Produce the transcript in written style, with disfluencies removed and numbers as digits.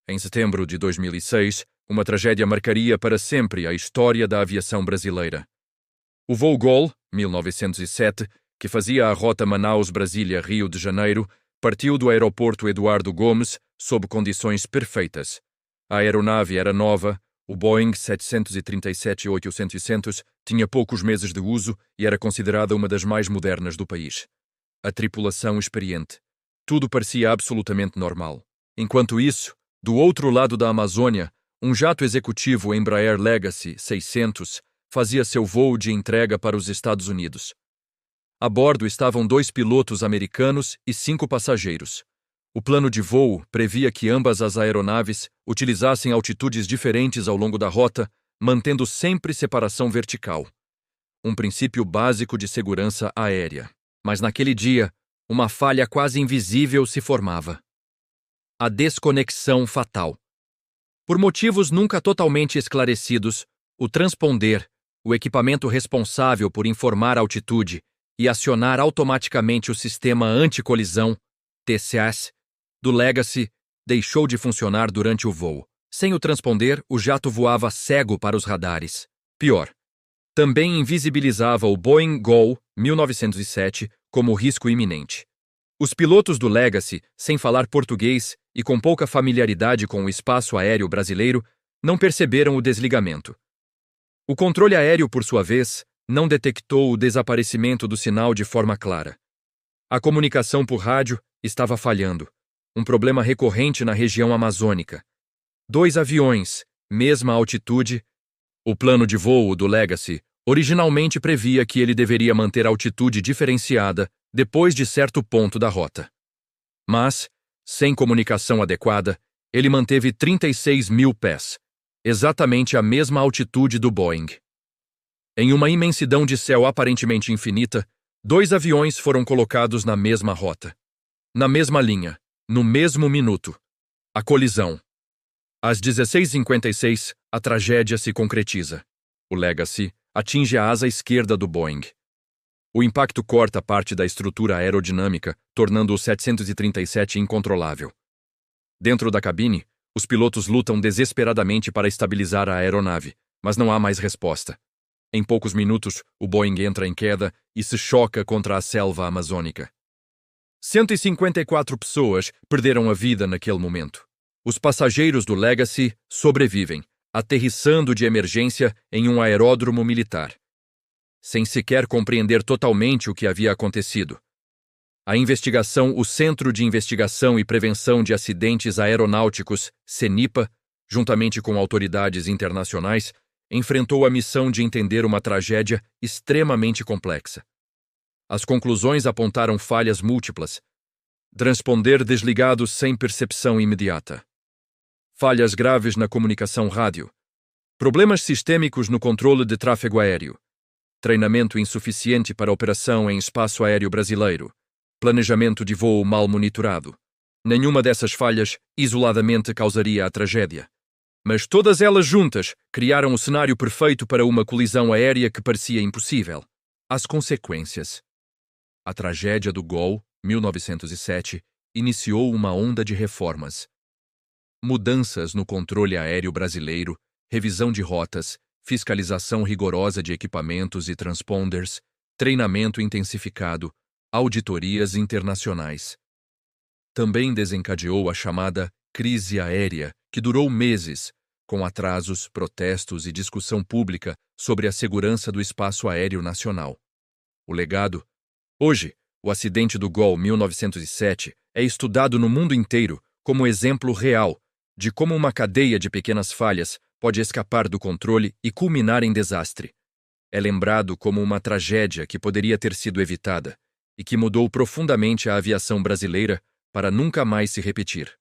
Em setembro de 2006, uma tragédia marcaria para sempre a história da aviação brasileira. O voo Gol, 1907, que fazia a rota Manaus-Brasília-Rio de Janeiro, partiu do aeroporto Eduardo Gomes sob condições perfeitas. A aeronave era nova, o Boeing 737-800 tinha poucos meses de uso e era considerada uma das mais modernas do país. A tripulação experiente. Tudo parecia absolutamente normal. Enquanto isso, do outro lado da Amazônia, um jato executivo Embraer Legacy 600 fazia seu voo de entrega para os Estados Unidos. A bordo estavam 2 pilotos americanos e 5 passageiros. O plano de voo previa que ambas as aeronaves utilizassem altitudes diferentes ao longo da rota, mantendo sempre separação vertical. Um princípio básico de segurança aérea. Mas naquele dia, uma falha quase invisível se formava. A desconexão fatal. Por motivos nunca totalmente esclarecidos, o transponder, o equipamento responsável por informar a altitude e acionar automaticamente o sistema anticolisão, TCAS, do Legacy, deixou de funcionar durante o voo. Sem o transponder, o jato voava cego para os radares. Pior, também invisibilizava o Boeing Gol 1907 como risco iminente. Os pilotos do Legacy, sem falar português e com pouca familiaridade com o espaço aéreo brasileiro, não perceberam o desligamento. O controle aéreo, por sua vez, não detectou o desaparecimento do sinal de forma clara. A comunicação por rádio estava falhando, um problema recorrente na região amazônica. 2 aviões, mesma altitude. O plano de voo do Legacy originalmente previa que ele deveria manter altitude diferenciada depois de certo ponto da rota. Mas, sem comunicação adequada, ele manteve 36 mil pés, exatamente a mesma altitude do Boeing. Em uma imensidão de céu aparentemente infinita, 2 aviões foram colocados na mesma rota. Na mesma linha, no mesmo minuto. A colisão. Às 16h56, a tragédia se concretiza. O Legacy atinge a asa esquerda do Boeing. O impacto corta parte da estrutura aerodinâmica, tornando o 737 incontrolável. Dentro da cabine, os pilotos lutam desesperadamente para estabilizar a aeronave, mas não há mais resposta. Em poucos minutos, o Boeing entra em queda e se choca contra a selva amazônica. 154 pessoas perderam a vida naquele momento. Os passageiros do Legacy sobrevivem, aterrissando de emergência em um aeródromo militar, sem sequer compreender totalmente o que havia acontecido. A investigação, o Centro de Investigação e Prevenção de Acidentes Aeronáuticos, CENIPA, juntamente com autoridades internacionais, enfrentou a missão de entender uma tragédia extremamente complexa. As conclusões apontaram falhas múltiplas. Transponder desligado sem percepção imediata. Falhas graves na comunicação rádio. Problemas sistêmicos no controle de tráfego aéreo. Treinamento insuficiente para operação em espaço aéreo brasileiro. Planejamento de voo mal monitorado. Nenhuma dessas falhas isoladamente causaria a tragédia. Mas todas elas juntas criaram o cenário perfeito para uma colisão aérea que parecia impossível. As consequências. A tragédia do Gol, 1907, iniciou uma onda de reformas. Mudanças no controle aéreo brasileiro, revisão de rotas, fiscalização rigorosa de equipamentos e transponders, treinamento intensificado, auditorias internacionais. Também desencadeou a chamada crise aérea, que durou meses, com atrasos, protestos e discussão pública sobre a segurança do espaço aéreo nacional. O legado. Hoje, o acidente do Gol 1907 é estudado no mundo inteiro como exemplo real de como uma cadeia de pequenas falhas pode escapar do controle e culminar em desastre. É lembrado como uma tragédia que poderia ter sido evitada e que mudou profundamente a aviação brasileira para nunca mais se repetir.